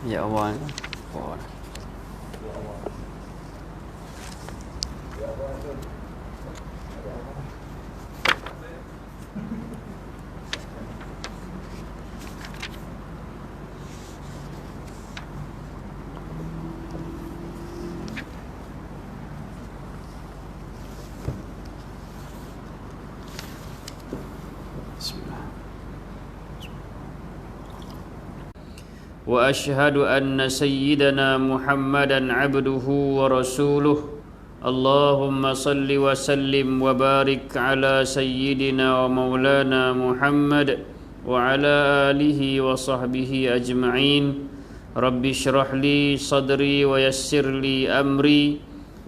Ya Allah. Oh. وأشهد أن سيدنا محمدا عبده ورسوله اللهم صل وسلم وبارك على سيدنا ومولانا محمد وعلى آله وصحبه أجمعين رب اشرح لي صدري ويسر لي أمري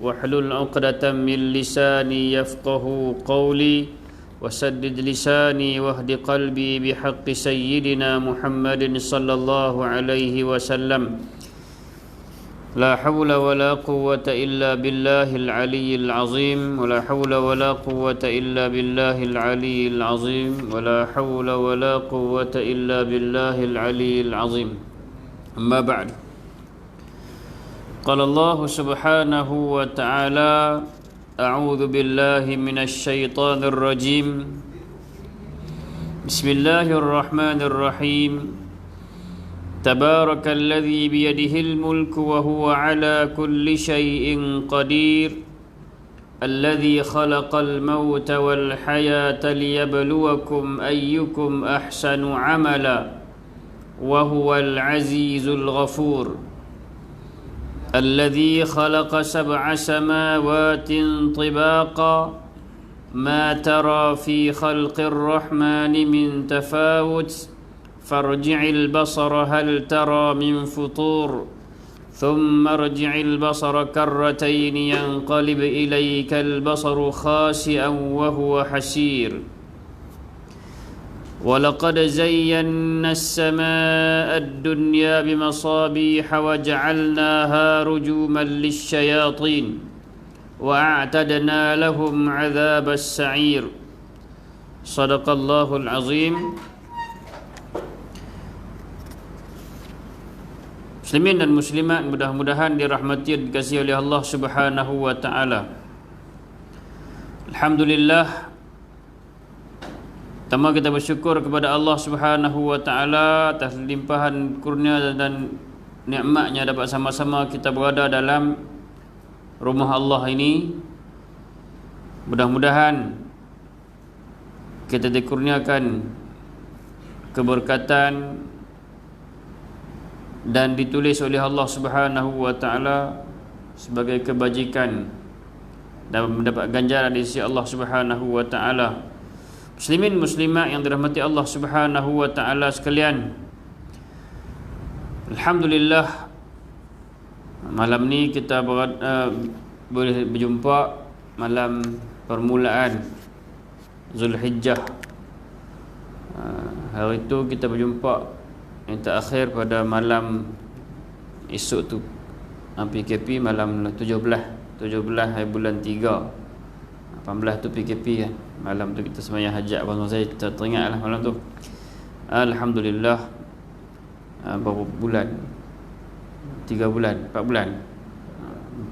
واحلل عقدة من لساني يفقه قولي وسدد لساني واهد قلبي بحق سيدنا محمد صلى الله عليه وسلم لا حول ولا قوة إلا بالله العلي العظيم ولا حول ولا قوة إلا بالله العلي العظيم ولا حول ولا قوة إلا بالله العلي العظيم أما بعد قال الله سبحانه وتعالى أعوذ بالله من الشيطان الرجيم بسم الله الرحمن الرحيم تبارك الذي بيده الملك وهو على كل شيء قدير الذي خلق الموت والحياة ليبلوكم أيكم أحسن عملا وهو العزيز الغفور الذي خلق 7 سماوات طباقا ما ترى في خلق الرحمن من تفاوت فارجع البصر هل ترى من فطور ثم ارجع البصر كرتين ينقلب إليك البصر خاسئا وهو حسير ولقد زينا السماء الدنيا بمصابيح وجعلناها رجوما للشياطين وأعتدنا لهم عذاب السعير صدق الله العظيم. Muslimin dan muslimat mudah-mudahan dirahmati dan dikasihi oleh Allah Subhanahu wa taala. Alhamdulillah, pertama kita bersyukur kepada Allah Subhanahu wa taala atas limpahan kurnia dan nikmatnya dapat sama-sama kita berada dalam rumah Allah ini. Mudah-mudahan kita dikurniakan keberkatan dan ditulis oleh Allah Subhanahu wa taala sebagai kebajikan dan mendapat ganjaran di sisi Allah Subhanahu wa taala. Muslimin muslimat yang dirahmati Allah Subhanahu wa taala sekalian, alhamdulillah malam ni kita boleh berjumpa malam permulaan Zulhijjah. Hari itu kita berjumpa yang terakhir pada malam esok tu PKP malam 17 hari bulan 3, 18 tu PKP kan. Malam tu kita sembahyang hajat. Abang saya teringat lah malam tu. Alhamdulillah, berapa bulan? 3 bulan, 4 bulan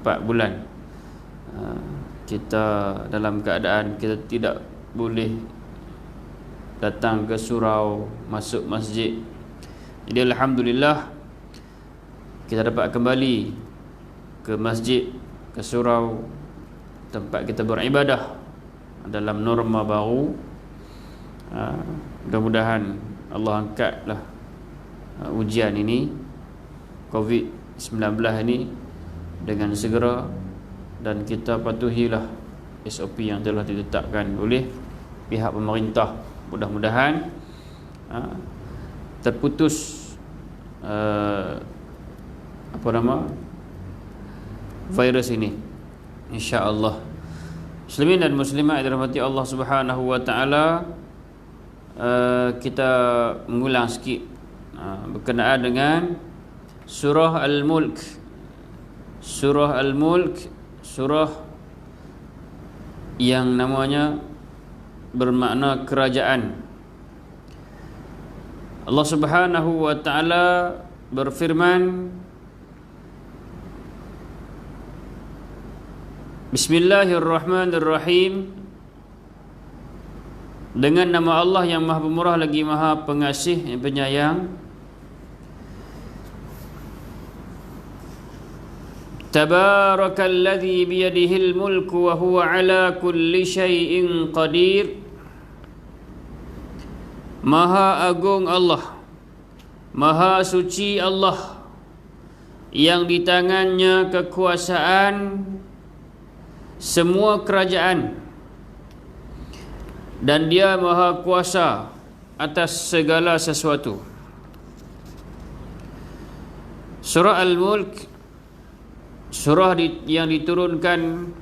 4 bulan kita dalam keadaan kita tidak boleh datang ke surau, masuk masjid. Jadi alhamdulillah kita dapat kembali ke masjid, ke surau, tempat kita beribadah dalam norma baru. Mudah-mudahan Allah angkatlah ujian ini, COVID-19 ini dengan segera, dan kita patuhilah SOP yang telah ditetapkan oleh pihak pemerintah. Mudah-mudahan terputus virus ini, insya-Allah. Muslimin dan muslimat yang dirahmati Allah Subhanahu wa taala, kita mengulang sikit berkenaan dengan surah Al-Mulk. Surah Al-Mulk, surah yang namanya bermakna kerajaan. Allah Subhanahu wa taala berfirman, Bismillahirrahmanirrahim. Dengan nama Allah yang Maha Pemurah lagi Maha Pengasih yang penyayang. Tabarakalladzi biyadihil mulku wa huwa ala kulli syai'in qadir. Maha agung Allah, maha suci Allah, yang di tangannya kekuasaan semua kerajaan, dan dia maha kuasa atas segala sesuatu. Surah Al-Mulk, surah yang diturunkan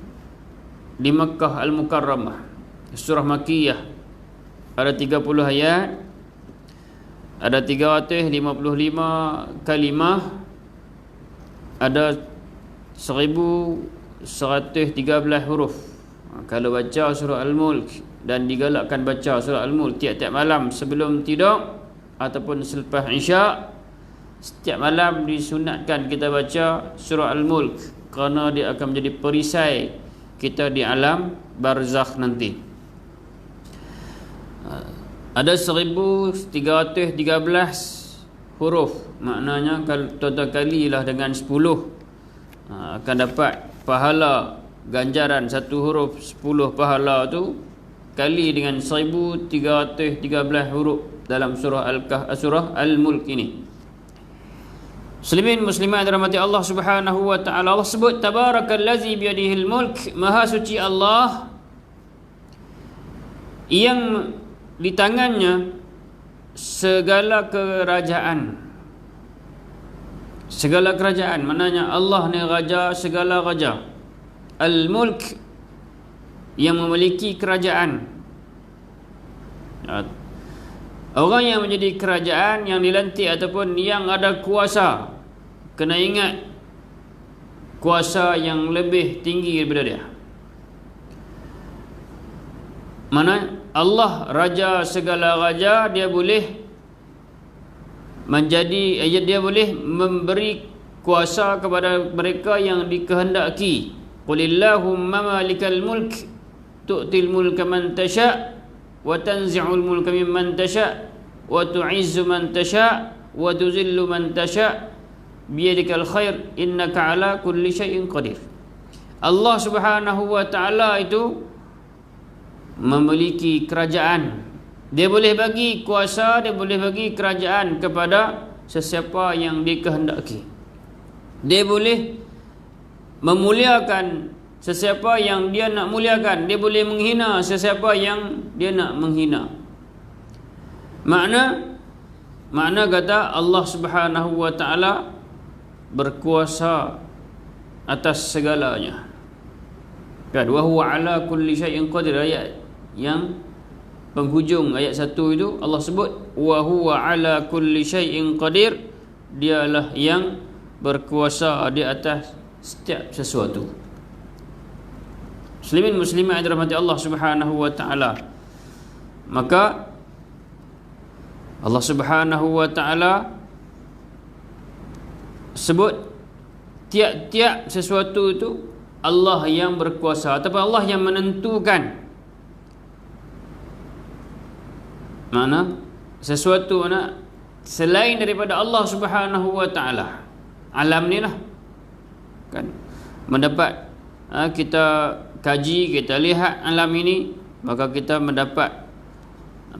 di Makkah Al-Mukarramah, surah Makkiyah, ada 30 ayat, ada 355 kalimah, ada 1113 huruf. Kalau baca surah Al-Mulk, dan digalakkan baca surah Al-Mulk tiap-tiap malam sebelum tidur ataupun selepas Isyak, setiap malam disunatkan kita baca surah Al-Mulk, kerana dia akan menjadi perisai kita di alam barzakh nanti. Ada 1313 huruf, maknanya kalau total kalilah dengan 10, akan dapat pahala ganjaran satu huruf 10 pahala tu kali dengan 1313 huruf dalam surah Al-Mulk ini. Muslimin muslimat dirahmati Allah Subhanahu wa taala, Allah sebut tabarakallazi biyadihil mulk, maha suci Allah yang di tangannya segala kerajaan. Segala kerajaan, maknanya Allah ni raja segala raja. Al-Mulk, yang memiliki kerajaan. Orang yang menjadi kerajaan, yang dilantik ataupun yang ada kuasa, kena ingat kuasa yang lebih tinggi daripada dia. Mana Allah raja segala raja, dia boleh menjadi, dia boleh memberi kuasa kepada mereka yang dikehendaki. Qulillahumma malikal mulk tu'til mulka man tasha' wa tanzi'ul mulka mimman tasha' wa tu'izzu man tasha' wa tuzillu man tasha' biyadikal khair innaka ala kulli syai'in qadir. Allah Subhanahu wa taala itu memiliki kerajaan. Dia boleh bagi kuasa, dia boleh bagi kerajaan kepada sesiapa yang dikehendaki. Dia boleh memuliakan sesiapa yang dia nak muliakan, dia boleh menghina sesiapa yang dia nak menghina. Makna kata Allah Subhanahu wa taala berkuasa atas segalanya. Kan, wa huwa ala kulli syai'in qadir, ayat yang penghujung ayat 1 itu Allah sebut wa huwa ala kulli syai'in qadir, dialah yang berkuasa di atas setiap sesuatu. Muslimin muslimat yang dirahmati Allah Subhanahu wa taala, maka Allah Subhanahu wa taala sebut tiap-tiap sesuatu itu Allah yang berkuasa ataupun Allah yang menentukan. Mana sesuatu selain daripada Allah Subhanahu wa taala, alam ni lah kan, mendapat kita kaji, kita lihat alam ini, maka kita mendapat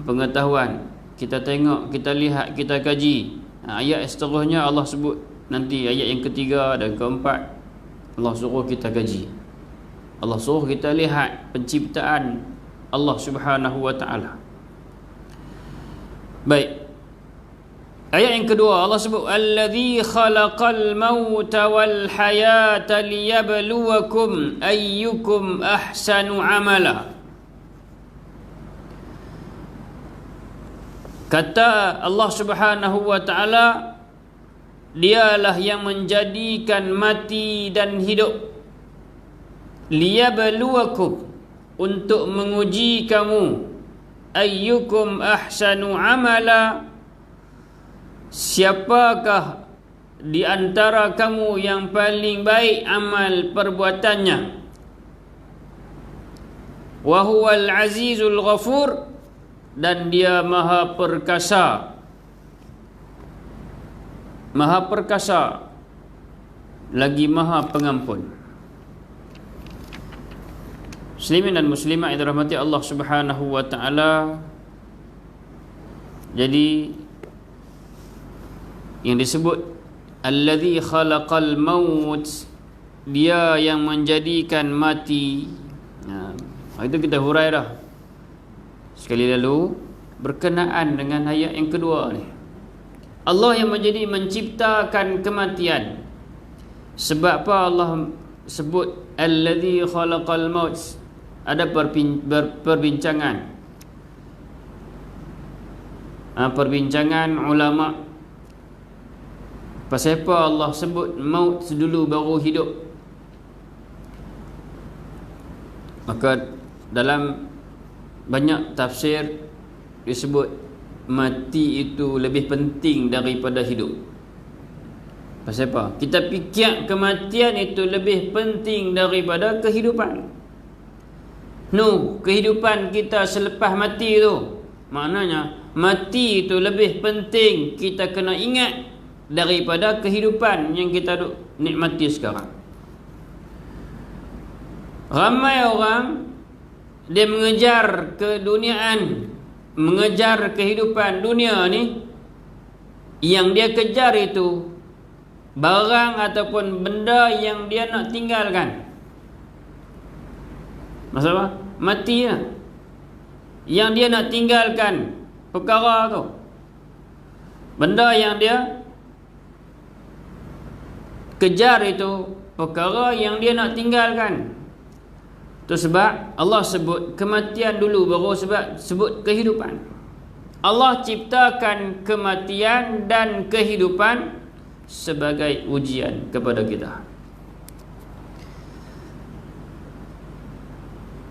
pengetahuan. Kita tengok, kita lihat, kita kaji. Ayat seterusnya Allah sebut nanti, ayat yang ketiga dan keempat, Allah suruh kita kaji, Allah suruh kita lihat penciptaan Allah Subhanahu wa taala. Baik, ayat yang kedua Allah sebut allazi khalaqal mauta wal hayata liyabluwakum ayyukum ahsanu amala. Kata Allah Subhanahu wa taala, dialah yang menjadikan mati dan hidup, liyabluwakum, untuk menguji kamu, ayyukum ahsanu amala, siapakah di antara kamu yang paling baik amal perbuatannya. Wa huwal azizul ghafur, dan dia maha perkasa. Maha perkasa lagi maha pengampun. Muslimin dan muslimat yang dirahmati Allah Subhanahu wa taala, jadi yang disebut allazi khalaqal maut, dia yang menjadikan mati. Itu kita hurai dah sekali lalu berkenaan dengan ayat yang kedua ni. Allah yang menciptakan kematian. Sebab apa Allah sebut allazi khalaqal maut? Ada perbincangan ulama pasal apa Allah sebut maut dulu baru hidup. Maka dalam banyak tafsir disebut mati itu lebih penting daripada hidup. Pasal apa? Kita fikir kematian itu lebih penting daripada kehidupan. Kehidupan kita selepas mati tu, maknanya mati itu lebih penting kita kena ingat daripada kehidupan yang kita nikmati sekarang. Ramai orang dia mengejar keduniaan, mengejar kehidupan dunia ni, yang dia kejar itu barang ataupun benda yang dia nak tinggalkan. Masalah mati lah. Yang dia nak tinggalkan perkara tu, benda yang dia kejar itu perkara yang dia nak tinggalkan. Tu sebab Allah sebut kematian dulu baru sebut kehidupan. Allah ciptakan kematian dan kehidupan sebagai ujian kepada kita.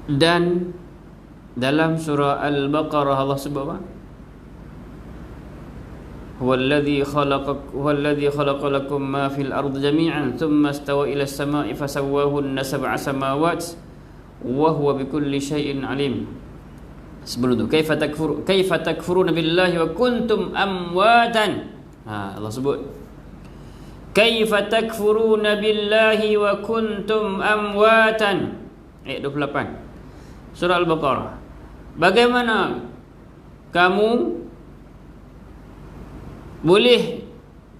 Dan dalam surah Al-Baqarah Allah sebut apa? Huwallazi khalaqa lakum ma fil ardi jami'an thumma istawa ila as-sama'i fasawwahunna sab'a samawat wa huwa bikulli syai'in alim. Sebelum tu kaifa takfuruna billahi wa kuntum amwatan. Allah sebut kaifa takfuruna billahi wa kuntum amwatan. Ayat 28 surah Al-Baqarah. Bagaimana kamu boleh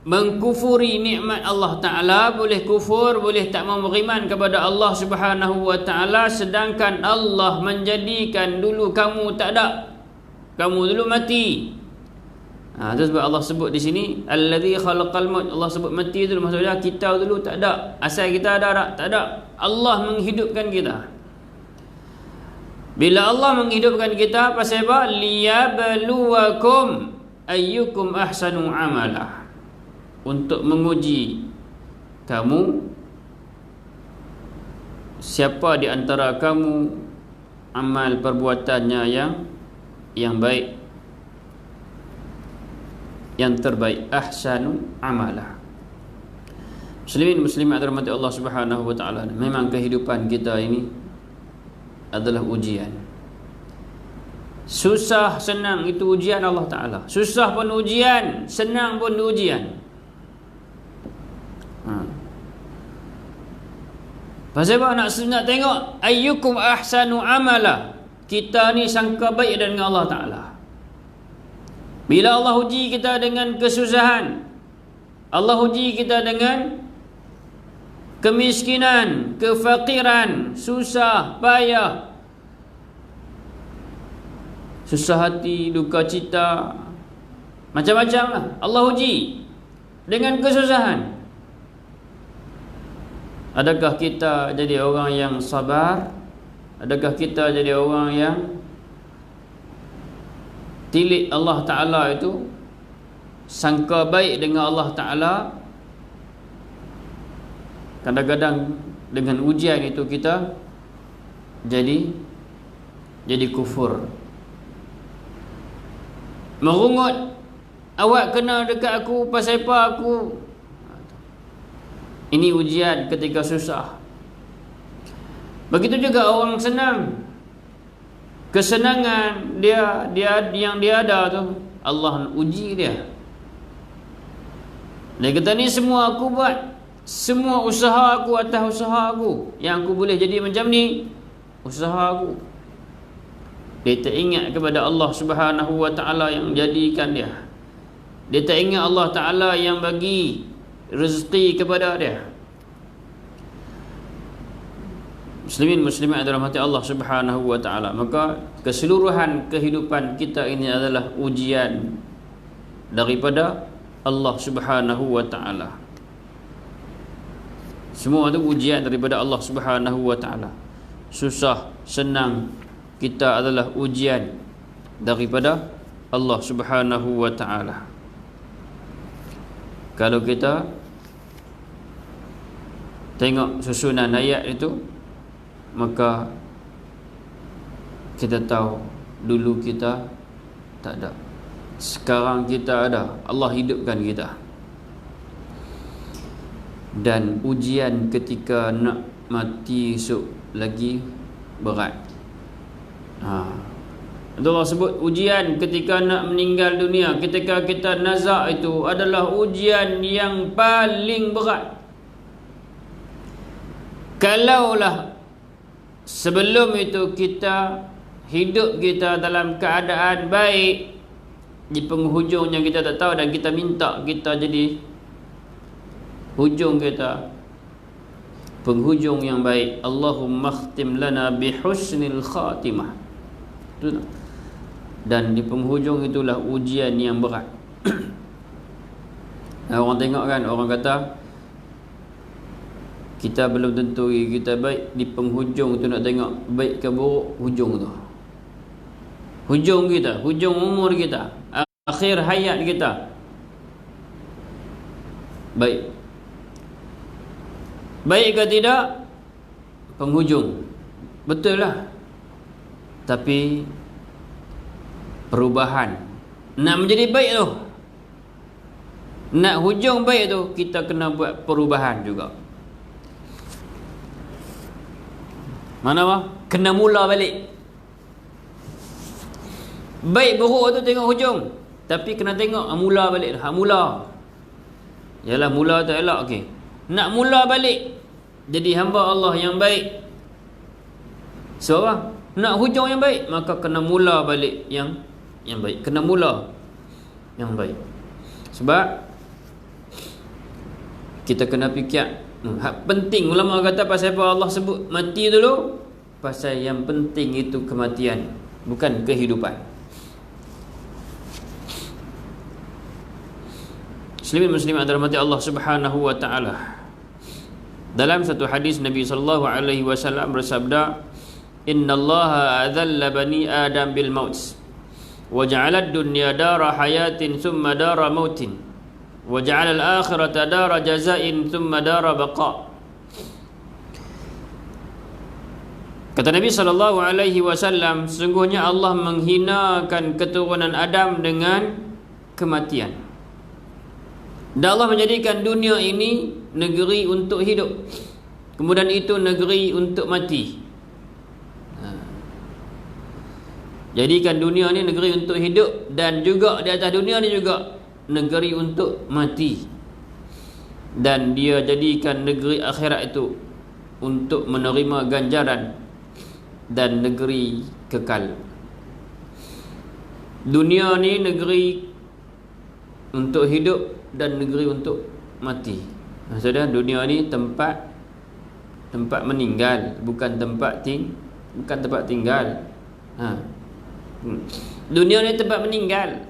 mengkufuri nikmat Allah Ta'ala, boleh kufur, boleh tak mau beriman kepada Allah Subhanahu wa Ta'ala, sedangkan Allah menjadikan dulu kamu tak ada, kamu dulu mati. Itu sebab Allah sebut di sini allazi khalaqal maut. Allah sebut mati dulu, maksudnya kita dulu tak ada. Asal kita ada tak? Tak ada. Allah menghidupkan kita. Bila Allah menghidupkan kita, pasal apa? Liyabluwakum ayyukum ahsanu amala, untuk menguji kamu siapa di antara kamu amal perbuatannya yang baik, yang terbaik. Ahsanu amala. Muslimin muslimat dirahmati Allah Subhanahu wa taala, memang kehidupan kita ini adalah ujian. Susah senang itu ujian Allah Ta'ala. Susah pun ujian, senang pun ujian. Pasal apa? Nak tengok ayyukum ahsanu amala. Kita ni sangka baik dengan Allah Ta'ala. Bila Allah uji kita dengan kesusahan, Allah uji kita dengan kemiskinan, kefakiran, susah, payah, susah hati, duka cita, macam-macam lah. Allah uji dengan kesusahan. Adakah kita jadi orang yang sabar? Adakah kita jadi orang yang tilik Allah Ta'ala itu, sangka baik dengan Allah Ta'ala? Kadang-kadang dengan ujian itu kita jadi kufur. Merungut, awak kena dekat aku pasal apa aku Ini ujian ketika susah. Begitu juga orang senang. Kesenangan dia yang dia ada tu, Allah uji dia. Dia kata ni semua aku buat, semua usaha aku atas usaha aku, yang aku boleh jadi macam ni usaha aku. Dia tak ingat kepada Allah Subhanahu wa taala yang jadikan dia. Dia tak ingat Allah Taala yang bagi rezeki kepada dia. Muslimin muslimat dalam hati Allah Subhanahu wa taala, maka keseluruhan kehidupan kita ini adalah ujian daripada Allah Subhanahu wa taala. Semua itu ujian daripada Allah Subhanahu wa taala. Susah, senang, kita adalah ujian daripada Allah Subhanahu wa taala. Kalau kita tengok susunan ayat itu, maka kita tahu dulu kita tak ada, sekarang kita ada. Allah hidupkan kita. Dan ujian ketika nak mati esok lagi berat. Allah sebut ujian ketika nak meninggal dunia, ketika kita nazak, itu adalah ujian yang paling berat. Kalaulah sebelum itu kita hidup kita dalam keadaan baik, di penghujungnya kita tak tahu dan kita minta kita jadi hujung kita penghujung yang baik. Allahumma khtim lana bihusnil khatimah. Itu. Dan di penghujung itulah ujian yang berat. Orang tengok kan, orang kata kita belum tentu kita baik, di penghujung tu nak tengok baik ke buruk hujung tu. Hujung kita, hujung umur kita, akhir hayat kita, baik. Baik ke tidak? Penghujung. Betul lah. Tapi perubahan, nak menjadi baik tu, nak hujung baik tu, kita kena buat perubahan juga. Mana apa? Kena mula balik. Baik buruk tu tengok hujung, tapi kena tengok mula balik. Mula. Yalah, mula tak elok, okey. Nak mula balik jadi hamba Allah yang baik. So apa? Nak hujung yang baik, maka kena mula balik yang baik. Kena mula yang baik. Sebab kita kena fikir, penting ulama kata pasal apa Allah sebut mati dulu? Pasal yang penting itu kematian, bukan kehidupan. Muslimin muslimat dalam hati Allah Subhanahu wa taala. Dalam satu hadis Nabi sallallahu alaihi wasallam bersabda, "Innallaha adzalla bani Adam bil maut wa ja'ala ad-dunya dara hayatin thumma dara mautin wa ja'ala al-akhirata dara jazain thumma dara baqa." Kata Nabi sallallahu alaihi wasallam, sesungguhnya Allah menghinakan keturunan Adam dengan kematian. Dan Allah menjadikan dunia ini negeri untuk hidup, kemudian itu negeri untuk mati. Jadikan dunia ni negeri untuk hidup, dan juga di atas dunia ni juga negeri untuk mati. Dan dia jadikan negeri akhirat itu untuk menerima ganjaran dan negeri kekal. Dunia ni negeri untuk hidup dan negeri untuk mati. Maksudnya dunia ni tempat meninggal, bukan tempat tinggal. Dunia ni tempat meninggal,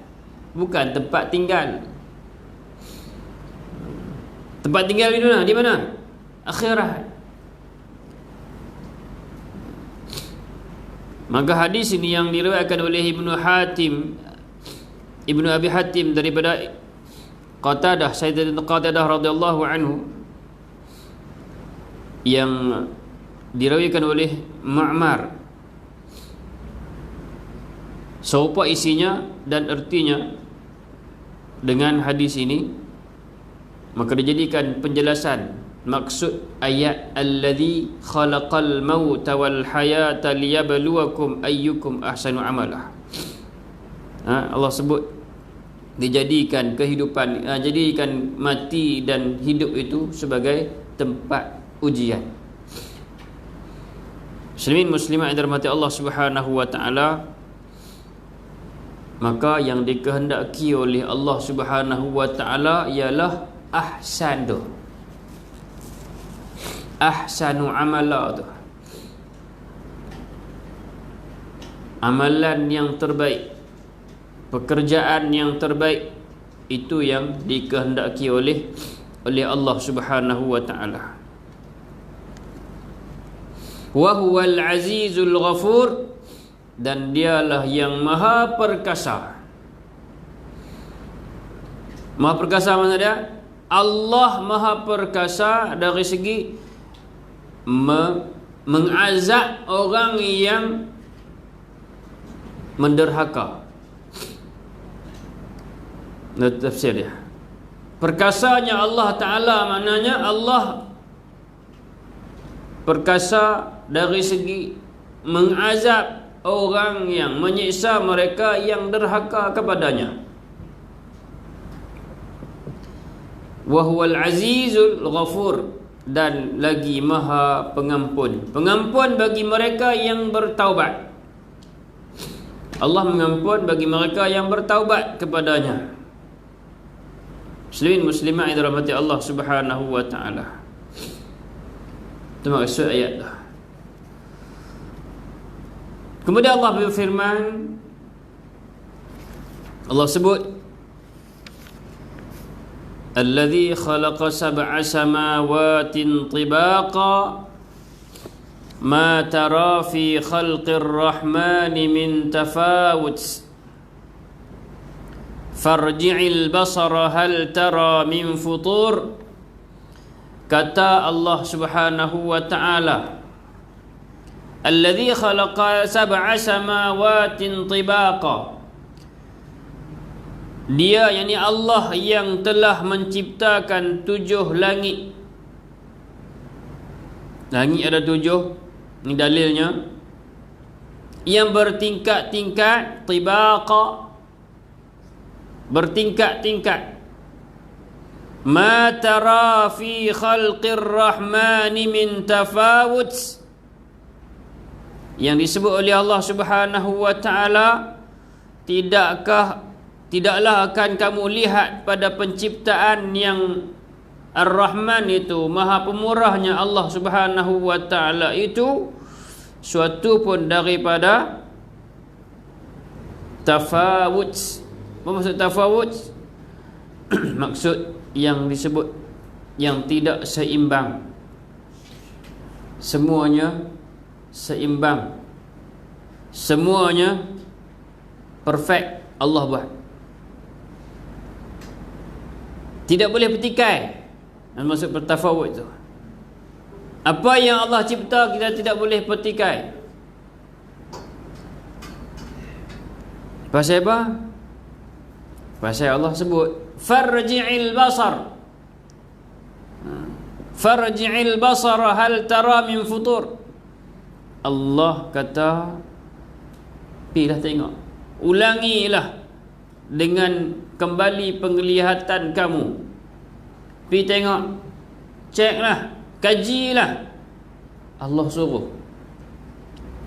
bukan tempat tinggal. Tempat tinggal di mana? Di mana? Akhirat. Maka hadis ini yang diriwayatkan oleh Ibnu Abi Hatim daripada Qatadah, Sayyidina Qatadah radhiyallahu anhu, yang diriwayatkan oleh Ma'mar, serupa isinya dan ertinya dengan hadis ini. Maka dijadikan penjelasan maksud ayat alladzi khalaqal mauta wal hayata liyabluwakum ayyukum ahsanu amala. Allah sebut dijadikan kehidupan, jadikan mati dan hidup itu sebagai tempat ujian. Muslimin muslimat yang dirahmati Allah Subhanahu wa taala, maka yang dikehendaki oleh Allah Subhanahu wa taala ialah ahsan tu. Ahsanu amala tu, amalan yang terbaik, pekerjaan yang terbaik, itu yang dikehendaki oleh Allah Subhanahu wa taala. Wa huwal azizul ghafur, dan dialah yang maha perkasa. Maha perkasa mana dia? Allah maha perkasa dari segi mengazab orang yang menderhaka. Tafsir dia, perkasanya Allah Ta'ala maknanya Allah perkasa dari segi mengazab orang yang menyiksa mereka yang derhaka kepadanya. Wa huwal azizul ghafur, dan lagi maha pengampun, pengampun bagi mereka yang bertaubat. Allah mengampun bagi mereka yang bertaubat kepadanya. Muslimin muslimat yang dirahmati Allah Subhanahu wa taala. Itu maksud ayat tu. Kemudian Allah berfirman, Allah sebut alladzi khalaqa sab'a samawatin tibaqa ma tara fi khalqir rahmani min tafawut farji'il basara hal tara min futur. Kata Allah Subhanahu wa ta'ala, alladzi khalaqa sab'a samawatin tibaqa, dia, yakni Allah yang telah menciptakan 7 langit. Langit ada 7, ini dalilnya, yang bertingkat-tingkat, tibaqa, bertingkat-tingkat. Ma tara fi khalqir rahmani min tafawut, yang disebut oleh Allah Subhanahu wa taala, tidaklah akan kamu lihat pada penciptaan yang Ar-Rahman itu, maha pemurahnya Allah Subhanahu wa taala itu, suatu pun daripada tafawut. Apa maksud tafawut? Maksud yang disebut yang tidak seimbang. Semuanya seimbang, semuanya perfect Allah buat. Tidak boleh bertikai. Maksud bertafawut itu, apa yang Allah cipta kita tidak boleh pertikai. Pasal apa? Pasal Allah sebut farji'il basar, farji'il basara hal tara min futur. Allah kata, pergilah tengok, ulangilah dengan kembali penglihatan kamu, pergi tengok, ceklah, kajilah. Allah suruh.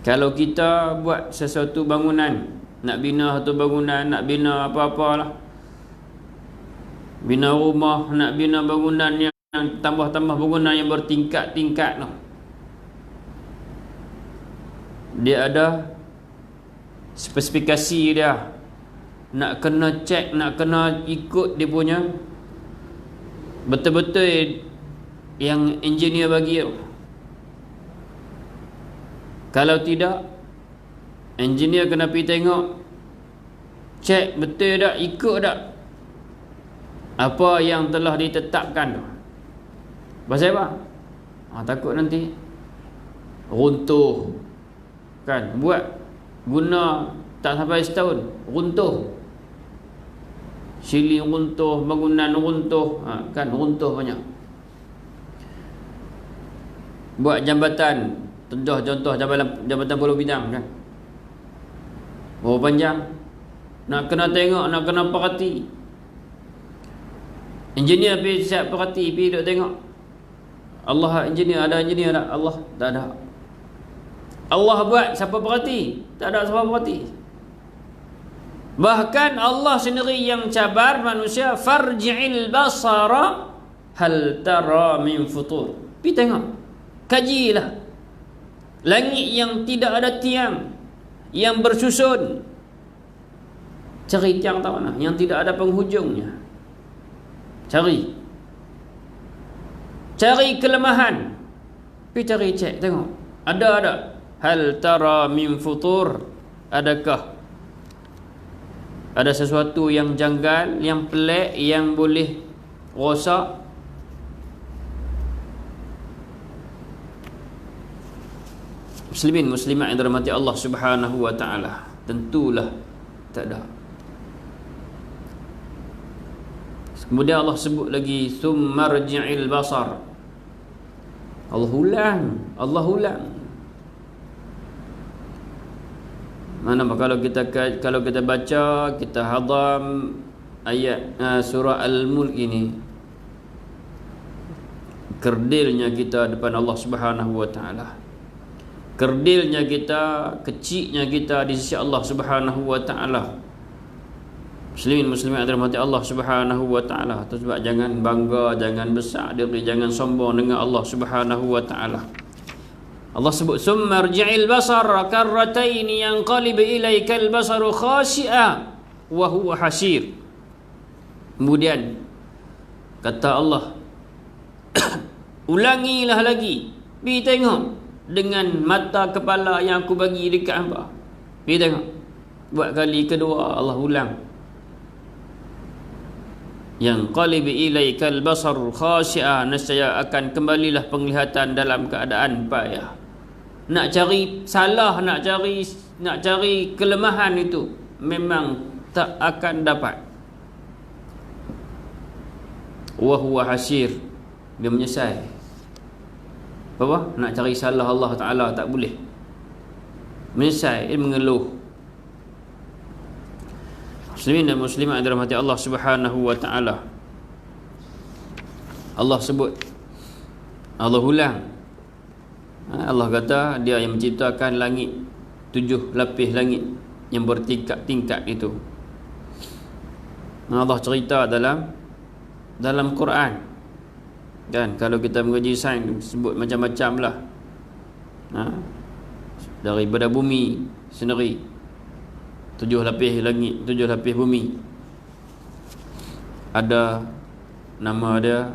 Kalau kita buat sesuatu bangunan, nak bina satu bangunan, nak bina apa-apalah, bina rumah, nak bina bangunan yang tambah-tambah bangunan yang bertingkat-tingkat tu, dia ada spesifikasi dia, nak kena cek, nak kena ikut dia punya betul-betul yang engineer bagi tu. Kalau tidak, engineer kena pergi tengok, cek betul tak, ikut tak apa yang telah ditetapkan tu. Pasal apa? Takut nanti runtuh, kan, buat guna tak sampai setahun runtuh, siling runtuh, bangunan runtuh, kan, runtuh banyak. buat jambatan, contoh jambatan Pulau Pinang kan, berapa panjang, nak kena tengok, nak kena perhati. Engineer pergi siap perhati, pergi duduk tengok. Allah engineer, ada engineer tak? Allah tak ada. Allah buat, siapa perhati? Tak ada siapa perhati. Bahkan Allah sendiri yang cabar manusia, farji'il basara hal tara min futur. Pergi tengok, kajilah langit yang tidak ada tiang, yang bersusun. Cari tiang tak mana, yang tidak ada penghujungnya. Cari kelemahan, pergi cari, cek, tengok, ada hal tara min futur, adakah ada sesuatu yang janggal, yang pelik, yang boleh rosak? Muslimin muslimat yang dirahmati Allah Subhanahu wa taala, tentulah tak ada. Kemudian Allah sebut lagi, tsummarji'il basar. Allah ulang. Mana kalau kita baca, kita hadam ayat surah Al-Mulk ini, kerdilnya kita depan Allah Subhanahu wa taala. Kerdilnya kita, kecilnya kita di sisi Allah Subhanahu wa taala. Muslimin muslimat dirahmati Allah Subhanahu wa taala. Itu sebab jangan bangga, jangan besar diri, jangan sombong dengan Allah Subhanahu wa taala. Allah sebut, summarji'il basar karratain yanqalib ilaikal basaru khashi'a wa huwa hasir. Kemudian kata Allah, ulangilah lagi, pergi tengok dengan mata kepala yang aku bagi dekat hamba. Pergi tengok. Buat kali kedua Allah ulang. Yang qalib ilaikal basar khashi'a, nescaya akan kembalilah penglihatan dalam keadaan payah. Nak cari salah, nak cari kelemahan itu memang tak akan dapat. Wa huwa hasir, dia menyesal. Apa? Nak cari salah Allah Ta'ala tak boleh. Menyesal, dia mengeluh. Muslimin dan muslimat yang dirahmati Allah Subhanahu wa taala. Allah sebut, Allah ulang. Allah kata dia yang menciptakan langit, 7 lapis langit yang bertingkat-tingkat itu. Allah cerita dalam Quran. Dan kalau kita mengaji sains, sebut macam-macam lah. Daripada bumi sendiri, 7 lapis langit, 7 lapis bumi. Ada nama dia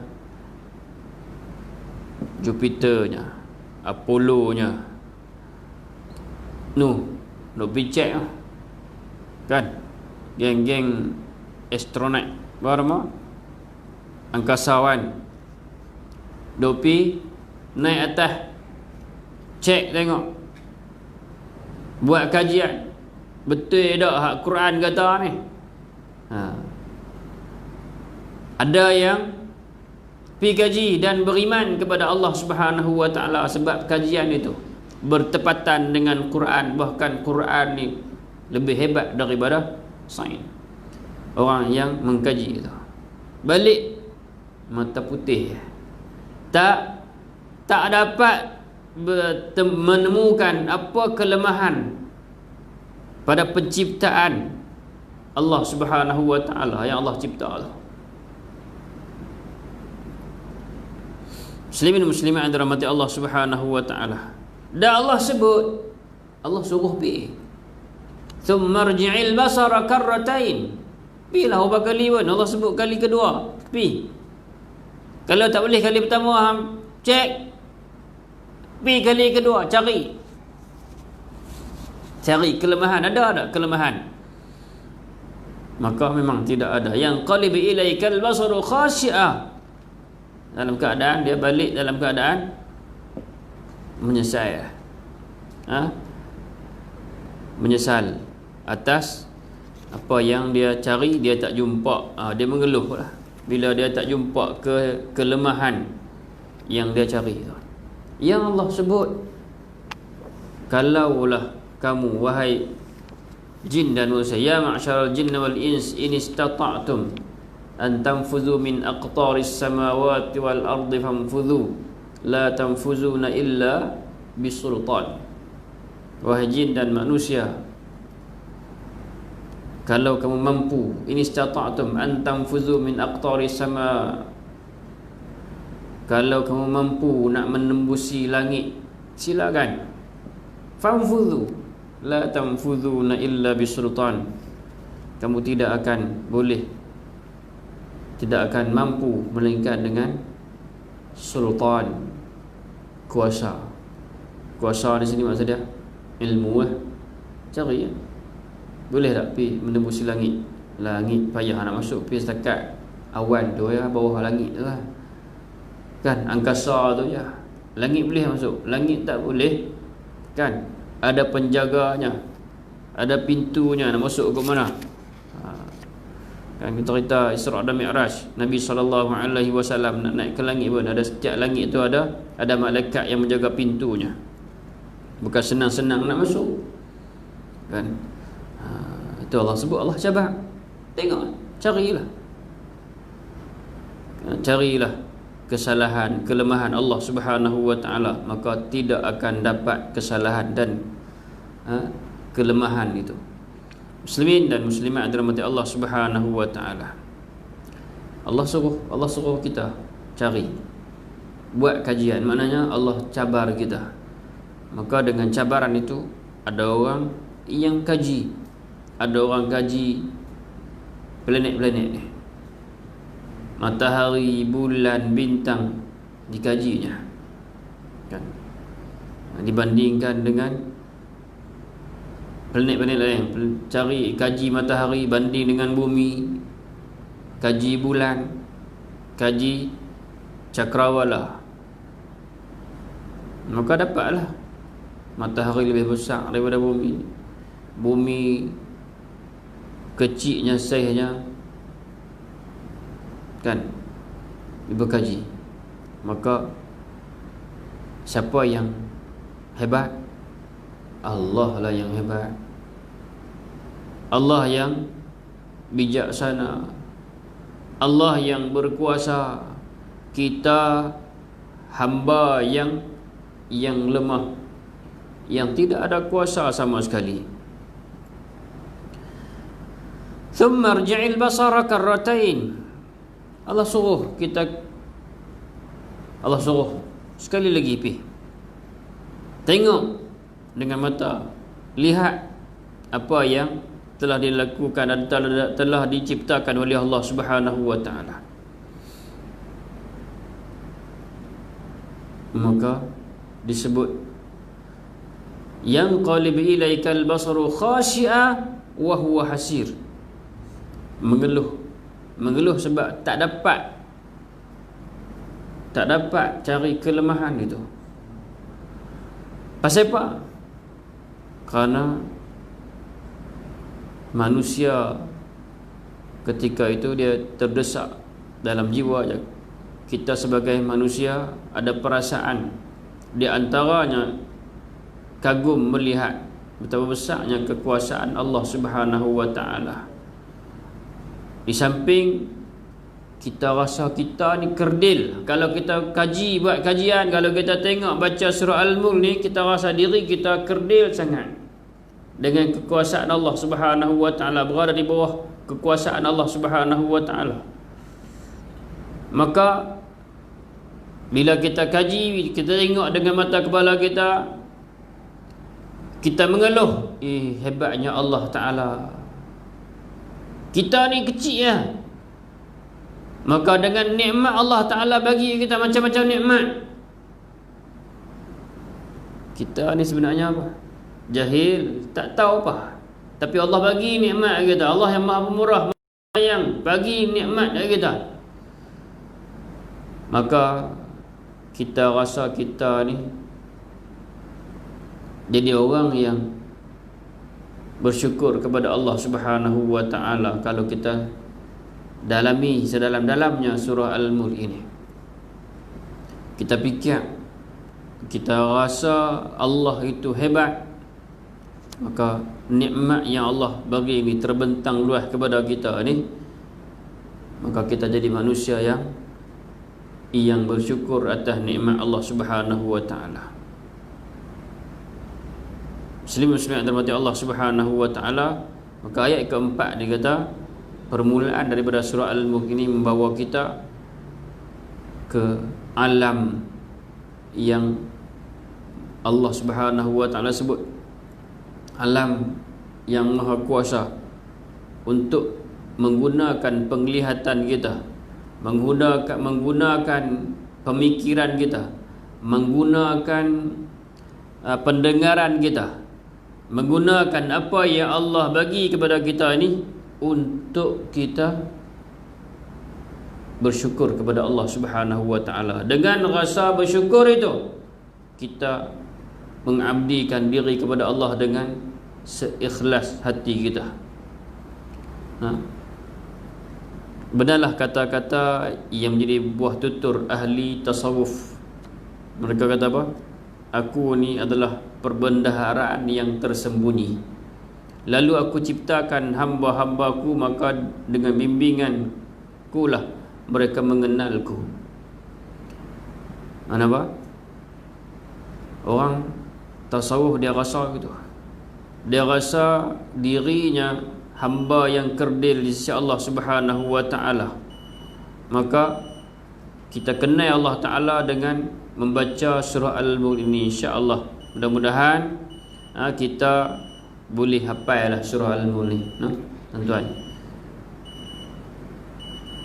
Jupiternya, Apollo-nya. Nak pergi cek lah. Kan? Geng-geng astronaut berapa? Angkasawan. Dopi naik atas, cek tengok, buat kajian. Betul tak hak Quran kata ni? Ada yang pergi kaji dan beriman kepada Allah Subhanahu wa taala sebab kajian itu bertepatan dengan Quran. Bahkan Quran ni lebih hebat daripada sains. Orang yang mengkaji itu balik mata putih, tak dapat menemukan apa kelemahan pada penciptaan Allah Subhanahu wa taala yang Allah cipta. Muslimin muslimat yang dirahmati Allah Subhanahu wa taala. Dan Allah sebut, Allah suruh pergi. Tsummarji'il basara karratain. Pilah berapa kali pun Allah sebut kali kedua, pi. Kalau tak boleh kali pertama, cek. Pi kali kedua, cari kelemahan. Ada tak kelemahan? Maka memang tidak ada. Yang qalib ilaikal basaru khashi'a, dalam keadaan dia balik dalam keadaan menyesal. Menyesal atas apa yang dia cari, dia tak jumpa. Dia mengeluh lah bila dia tak jumpa kelemahan yang dia cari. Yang Allah sebut, kalaulah kamu wahai jin dan manusia, ya ma'syaral jin wal ins in istata'tum an tanfudhu min aqtaris samawati wal ardi fanfudhu la tanfuzuna illa bisultan. Wahai jin dan manusia, kalau kamu mampu, in istata'tum an tanfudhu min aqtaris sama, kalau kamu mampu nak menembusi langit, silakan. Fanfudhu la tanfudhuna illa bisultan. Kamu tidak akan boleh, tidak akan mampu melainkan dengan sultan, kuasa. Kuasa di sini maksud dia ilmu cari ya. Boleh tak pergi menembusi langit? Langit payah nak masuk, pergi setakat awan tu ya, bawah langit tu lah. Kan angkasa tu je. Langit boleh masuk, langit tak boleh. Kan ada penjaganya, ada pintunya, nak masuk ke mana. Kan kita cerita Isra dan Mi'raj, Nabi SAW nak naik ke langit pun ada, setiap langit tu ada malaikat yang menjaga pintunya. Bukan senang-senang nak masuk. Kan itu Allah sebut, Allah cabar. Tengok, carilah kesalahan, kelemahan Allah Subhanahu wa taala, maka tidak akan dapat kesalahan dan kelemahan itu. Muslimin dan muslimat dirahmati Allah Subhanahu wa taala. Allah suruh kita cari, buat kajian, maknanya Allah cabar kita. Maka dengan cabaran itu, ada orang yang kaji, ada orang kaji planet-planet ni, matahari, bulan, bintang, dikajinya kan, dibandingkan dengan planet-planet lain. Cari, kaji matahari banding dengan bumi, kaji bulan, kaji cakrawala, maka dapatlah matahari lebih besar daripada bumi, bumi kecilnya saiznya kan, berkaji. Maka siapa yang hebat? Allah lah yang hebat, Allah yang bijaksana, Allah yang berkuasa. Kita hamba yang lemah, yang tidak ada kuasa sama sekali. Thumma rji'il basara karratain. Allah suruh sekali lagi pergi tengok dengan mata, lihat apa yang telah dilakukan dan telah diciptakan oleh Allah Subhanahu wa taala. Maka disebut yang qalib ilaikal basaru khashi'a wa huwa hasir, mengeluh sebab tak dapat cari kelemahan itu. Pasal apa? Kerana manusia ketika itu dia terdesak dalam jiwa. Kita sebagai manusia ada perasaan, di antaranya kagum melihat betapa besarnya kekuasaan Allah Subhanahu wa taala. Di samping kita rasa kita ni kerdil. Kalau kita kaji, buat kajian, kalau kita tengok baca surah Al-Mulk ni, kita rasa diri kita kerdil sangat dengan kekuasaan Allah Subhanahu wa taala, berada di bawah kekuasaan Allah Subhanahu wa taala. Maka bila kita kaji, kita tengok dengan mata kepala kita, kita mengeluh, hebatnya Allah Ta'ala, kita ni kecil ya. Maka dengan nikmat Allah Ta'ala bagi kita macam-macam nikmat, kita ni sebenarnya apa? Jahil, tak tahu apa. Tapi Allah bagi nikmat kita. Allah yang Maha Pemurah, Maha yang bagi nikmat kita. Maka kita rasa kita ni jadi orang yang bersyukur kepada Allah Subhanahu wa taala kalau kita dalami sedalam-dalamnya surah Al-Mulk ini. Kita fikir kita rasa Allah itu hebat, maka nikmat yang Allah bagi ini terbentang luas kepada kita ni, maka kita jadi manusia yang bersyukur atas nikmat Allah Subhanahu wa taala. Muslim-muslim yang dirahmati Allah Subhanahu wa taala, maka ayat keempat dia kata permulaan daripada surah Al-Mulk ini membawa kita ke alam yang Allah Subhanahu wa taala sebut alam yang maha kuasa, untuk menggunakan penglihatan kita, menggunakan pemikiran kita, menggunakan pendengaran kita, menggunakan apa yang Allah bagi kepada kita ini untuk kita bersyukur kepada Allah Subhanahu wa taala. Dengan rasa bersyukur itu, kita mengabdikan diri kepada Allah dengan seikhlas hati kita. Benarlah kata-kata yang menjadi buah tutur ahli tasawuf. Mereka kata apa? Aku ni adalah perbendaharaan yang tersembunyi. Lalu aku ciptakan hamba-hambaku, maka dengan bimbinganku lah mereka mengenalku. Apa? Orang tasawuf dia rasa gitu. Dia rasa dirinya hamba yang kerdil di sisi Allah Subhanahu wa taala. Maka kita kenal Allah taala dengan membaca surah Al-Mulk ini, insya-Allah. Mudah-mudahan kita boleh hafallah surah Al-Mulk ni, tuan-tuan.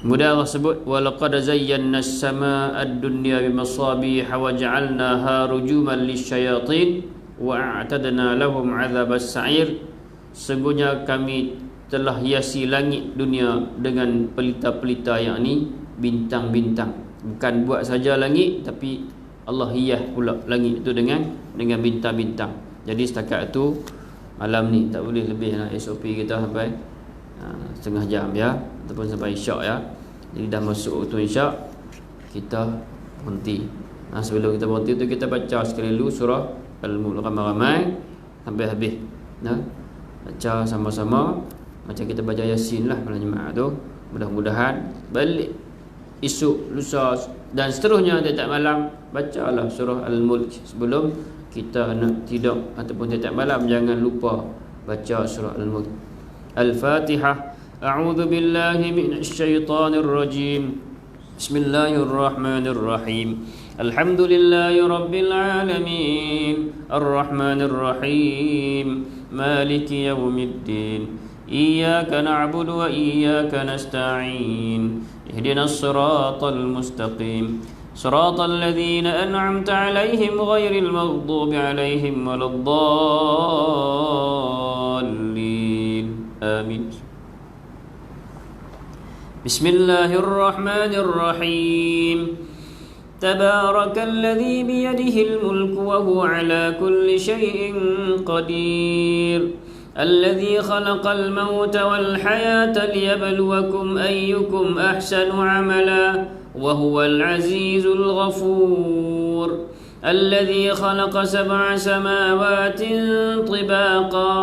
Kemudian Allah sebut walaqad zayyana as-samaa'a ad-dunya bimasabiha wa ja'alnaha rujuman lisyayatin wa a'tadna lahum 'adzabas sa'ir. Sungguhnya kami telah hiasi langit dunia dengan pelita-pelita, yang ni bintang-bintang. Bukan buat saja langit, tapi Allah hias pula langit itu dengan bintang-bintang. Jadi setakat itu malam ni tak boleh lebih SOP kita sampai setengah jam ya, ataupun sampai isyak ya. Jadi dah masuk waktu isyak, kita berhenti. Sebelum kita berhenti tu kita baca sekali dulu surah Al-Mulk ramai-ramai sampai habis. Baca sama-sama macam kita baca Yasin lah malam Jumaat tu. Mudah-mudahan balik esok, lusa dan seterusnya tiap malam bacalah surah Al-Mulk sebelum kita nak tidur, ataupun tiap malam jangan lupa baca surah Al-Mulk. Al-Fatihah. A'udzu billahi minasy syaithanir rajim. Bismillahirrahmanirrahim. Alhamdulillahi rabbil alamin. Arrahmanir rahim. Maliki yaumiddin. Iyyaka na'budu wa iyyaka nasta'in. Ihdinas siratal mustaqim. Siratal ladzina an'amta 'alaihim ghairil maghdubi 'alaihim waladdallin. Amin. Bismillahirrahmanirrahim. Tabarakalladzi biyadihil mulku wa huwa 'ala kulli syai'in qadir. الذي خلق الموت والحياة ليبلوكم أيكم أحسن عملا وهو العزيز الغفور. الذي خلق 7 سماوات طباقا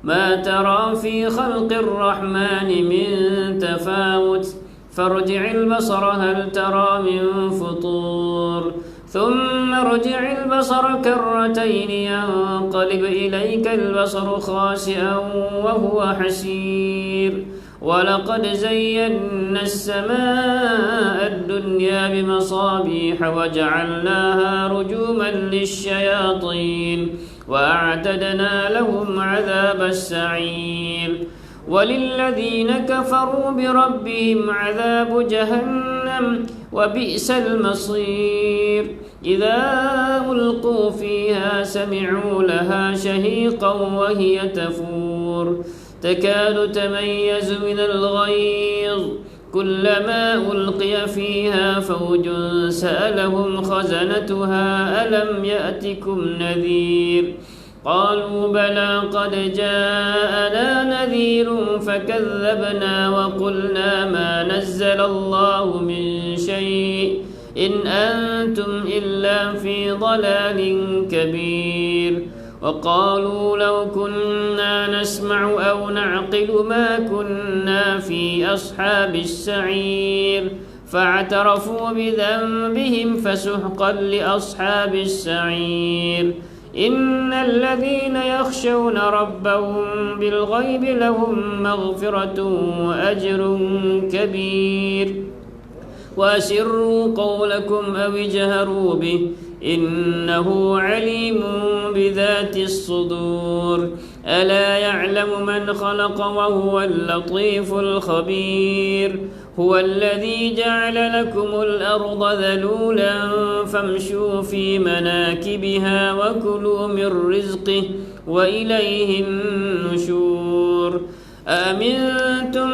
ما ترى في خلق الرحمن من تفاوت فارجع البصر هل ترى من فطور ثم ارجع البصر كرتين ينقلب إليك البصر خاسئا وهو حسير. ولقد زينا السماء الدنيا بمصابيح وجعلناها رجوما للشياطين وأعتدنا لهم عذاب السعير. وللذين كفروا بربهم عذاب جهنم وبئس المصير. إذا ألقوا فيها سمعوا لها شهيقا وهي تفور تكاد تميز من الغيظ كلما ألقي فيها فوج سألهم خزنتها ألم يأتكم نذير قالوا بلى قد جاءنا نذير فكذبنا وقلنا ما نزل الله من شيء إن أنتم إلا في ضلال كبير وقالوا لو كنا نسمع أو نعقل ما كنا في أصحاب السعير فاعترفوا بذنبهم فسحقا لأصحاب السعير إن الذين يخشون ربهم بالغيب لهم مغفرة وأجر كبير وأسروا قولكم أو اجهروا به إنه عليم بذات الصدور ألا يعلم من خلق وهو اللطيف الخبير هو الذي جعل لكم الأرض ذلولا فامشوا في مناكبها وكلوا من رزقه وإليه النشور أأمنتم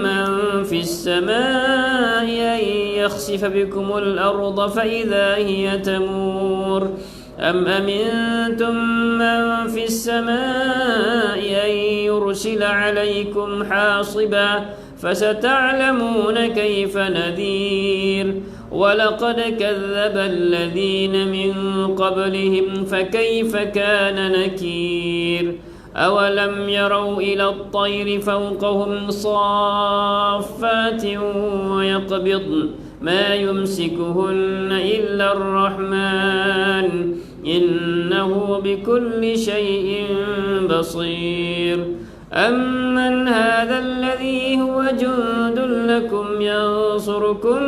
من في السماء أن يخسف بكم الأرض فإذا هي تمور أم أمنتم من في السماء أن يرسل عليكم حاصبا فستعلمون كيف نذير ولقد كذب الذين من قبلهم فكيف كان نكير أولم يروا إلى الطير فوقهم صافات ويقبضن ما يمسكهن إلا الرحمن إنه بكل شيء بصير أمن هذا الذي هو جند لكم ينصركم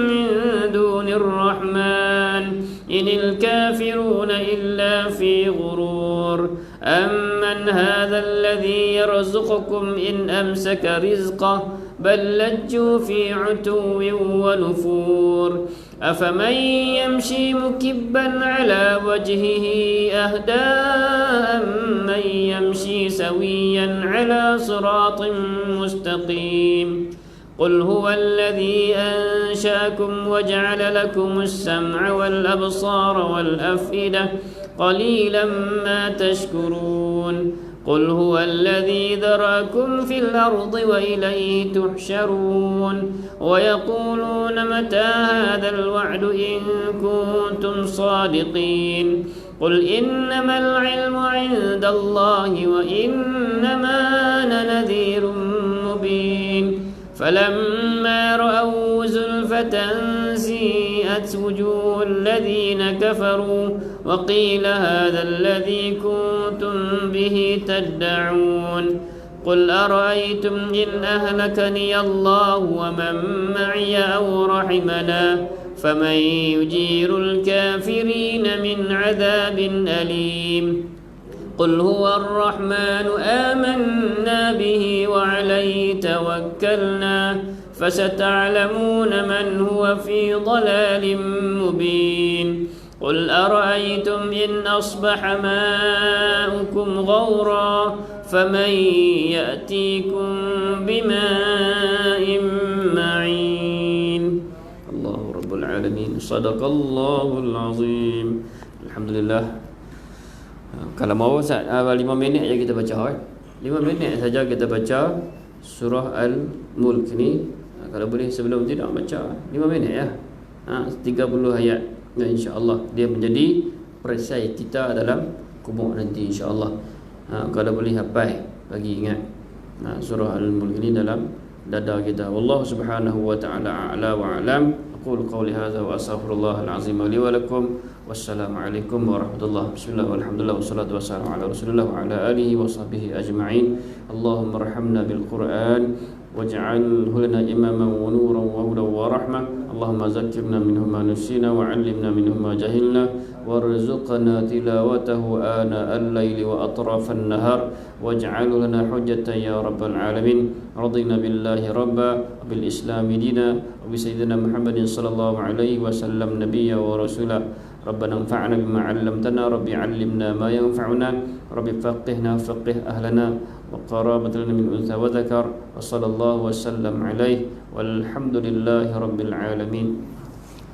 من دون الرحمن إن الكافرون إلا في غرور أمن هذا الذي يرزقكم إن أمسك رزقه بل لجوا في عتو ونفور أفمن يمشي مكبا على وجهه أهدى أمن يمشي سويا على صراط مستقيم قل هو الذي أنشأكم وجعل لكم السمع والأبصار والأفئدة قليلا ما تشكرون قل هو الذي ذرأكم في الأرض وإليه تحشرون ويقولون متى هذا الوعد إن كنتم صادقين قل إنما العلم عند الله وإنما أنا نذير مبين فلما رأوا زلفة سيئت وجوه الذين كفروا وقيل هذا الذي كنتم به تدعون قل أرأيتم إن أهلكني الله ومن معي أو رحمنا فمن يجير الكافرين من عذاب أليم قل هو الرحمن آمنا به وعليه توكلنا فستعلمون من هو في ضلال مبين قل أرأيتم إن أصبح ماؤكم غورا فمن يأتيكم بماء معين الله رب العالمين صدق الله العظيم الحمد لله. Kalau mau 5 minit saja kita baca 5 minit saja kita baca surah Al-Mulk ni. Kalau boleh sebelum tidak baca 5 minit ya. 30 ayat dan insya-Allah dia menjadi perisai kita dalam kubur nanti insya-Allah. Kalau boleh hafal bagi ingat surah Al-Mulk ini dalam dada kita. Wallahu subhanahu wa ta'ala a'la wa a'lam. Aqulu qawli hadza wa astaghfirullahal azim li wa lakum. Wassalamualaikum warahmatullahi wabarakatuh. Bismillah walhamdulillah wassalatu wassalamu ala Rasulillah wa ala alihi wa sahbihi ajma'in. Allahumma arhamna bil Qur'an waj'alhu lana imaman wa nuran wa hudan wa rahmah. Allahumma zakkirna minhu ma nusina wa 'allimna minhu ma jahilna warzuqna tilawatahu ana al-laili wa atrafan nahar waj'alhu lana hujjatan ya rabbal alamin. Radina billahi rabba bil islami dina wa bi sayyidina Muhammadin sallallahu alaihi wasallam nabiyya wa rasula. ربنا انفعنا بما علمتنا ربي علمنا ما ينفعنا ربي فقهنا فقه أهلنا وقرابة لنا من أنثى وذكر وصلى الله وسلم عليه والحمد لله رب العالمين.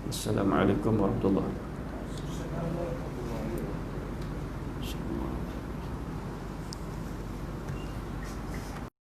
السلام عليكم ورحمة الله.